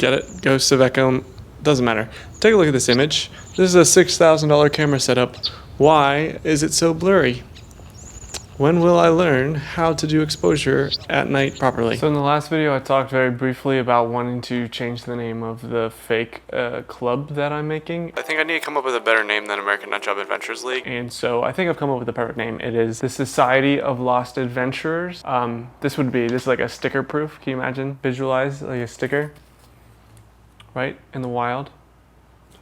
Get it? Ghosts of Echo. Doesn't matter. Take a look at this image. This is a $6,000 camera setup. Why is it so blurry? When will I learn how to do exposure at night properly? So in the last video, I talked very briefly about wanting to change the name of the fake club that I'm making. I think I need to come up with a better name than American Nutjob Adventures League. And so I think I've come up with the perfect name. It is the Society of Lost Adventurers. This is like a sticker proof. Can you imagine? Visualize like a sticker, right? In the wild.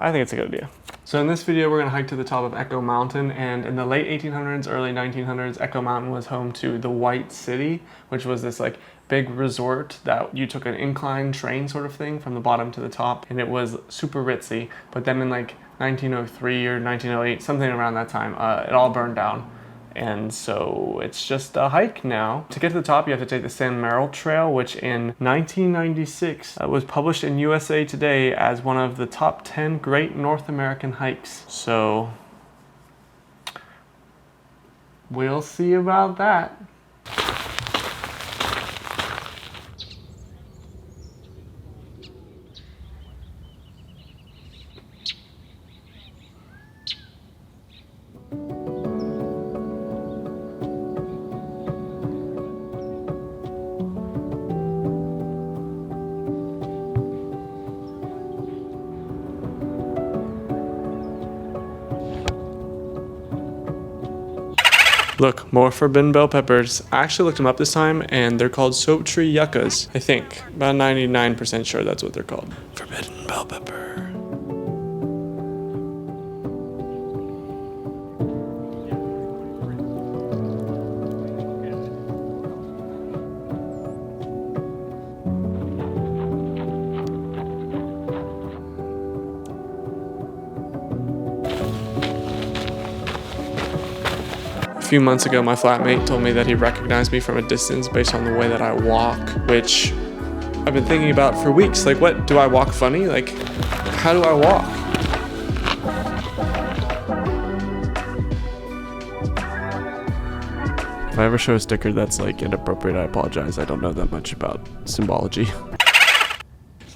I think it's a good idea. So in this video, we're gonna hike to the top of Echo Mountain, and in the late 1800s, early 1900s, Echo Mountain was home to the White City, which was this like big resort that you took an incline train sort of thing from the bottom to the top, and it was super ritzy. But then in like 1903 or 1908, something around that time, it all burned down. And so it's just a hike now. To get to the top, you have to take the San Merrill Trail, which in 1996 was published in USA Today as one of the top 10 great North American hikes. So we'll see about that. Look, more forbidden bell peppers. I actually looked them up this time, and they're called soap tree yuccas, I think. About 99% sure that's what they're called. Forbidden bell pepper. A few months ago, my flatmate told me that he recognized me from a distance based on the way that I walk, which I've been thinking about for weeks. Like, what? Do I walk funny? Like, how do I walk? If I ever show a sticker that's like inappropriate, I apologize. I don't know that much about symbology.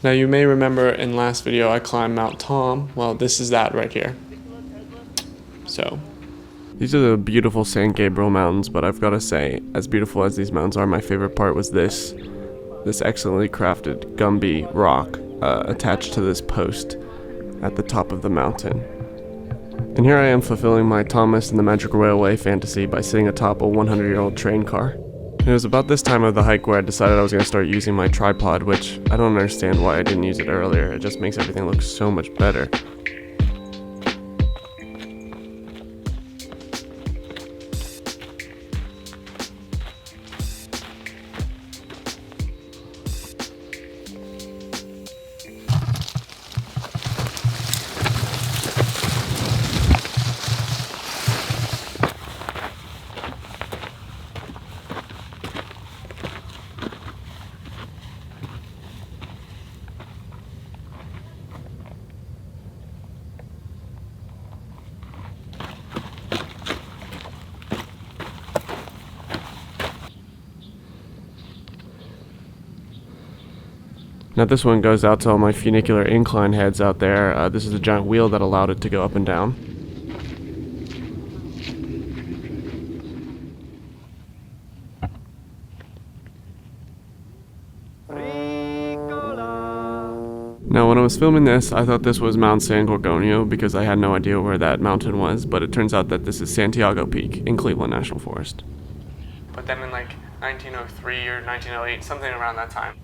Now, you may remember in last video I climbed Mount Tom. Well, this is that right here. So these are the beautiful San Gabriel Mountains, but I've got to say, as beautiful as these mountains are, my favorite part was this excellently crafted Gumby rock attached to this post at the top of the mountain. And here I am fulfilling my Thomas and the Magic Railway fantasy by sitting atop a 100-year-old train car. And it was about this time of the hike where I decided I was going to start using my tripod, which I don't understand why I didn't use it earlier. It just makes everything look so much better. Now this one goes out to all my funicular incline heads out there. This is a giant wheel that allowed it to go up and down. Now when I was filming this, I thought this was Mount San Gorgonio because I had no idea where that mountain was, but it turns out that this is Santiago Peak in Cleveland National Forest. But then in like 1903 or 1908, something around that time.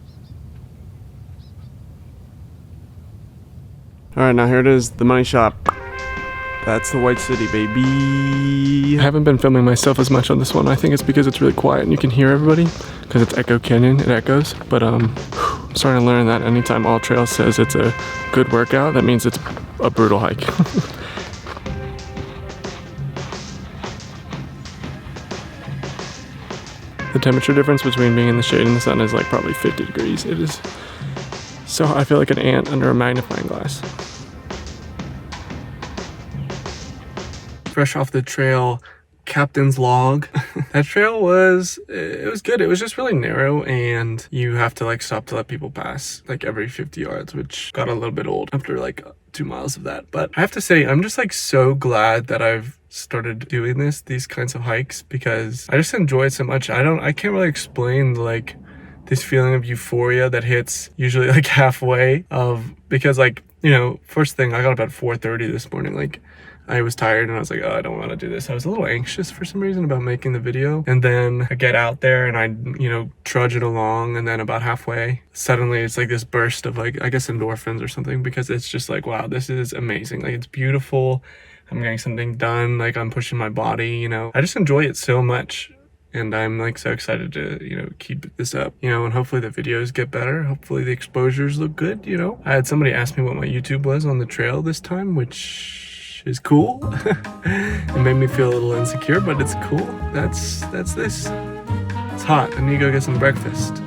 Alright, now here it is, the money shop. That's the White City, baby. I haven't been filming myself as much on this one. I think it's because it's really quiet and you can hear everybody. Because it's Echo Canyon, it echoes. But I'm starting to learn that anytime All Trail says it's a good workout, that means it's a brutal hike. The temperature difference between being in the shade and the sun is like probably 50 degrees. It is so I feel like an ant under a magnifying glass. Fresh off the trail, captain's log. That trail was good. It was just really narrow, and you have to like stop to let people pass like every 50 yards, which got a little bit old after like 2 miles of that. But I have to say, I'm just like so glad that I've started doing these kinds of hikes, because I just enjoy it so much. I can't really explain like this feeling of euphoria that hits usually like halfway because like, you know, first thing, I got up at 4:30 this morning. Like, I was tired and I was like, oh, I don't want to do this. I was a little anxious for some reason about making the video. And then I get out there and I, you know, trudge it along. And then about halfway, suddenly it's like this burst of like, I guess endorphins or something, because it's just like, wow, this is amazing. Like, it's beautiful. I'm getting something done. Like, I'm pushing my body, you know. I just enjoy it so much. And I'm like so excited to, you know, keep this up, you know, and hopefully the videos get better. Hopefully the exposures look good, you know. I had somebody ask me what my YouTube was on the trail this time, which is cool. It made me feel a little insecure, but it's cool. That's this. It's hot. I need to go get some breakfast.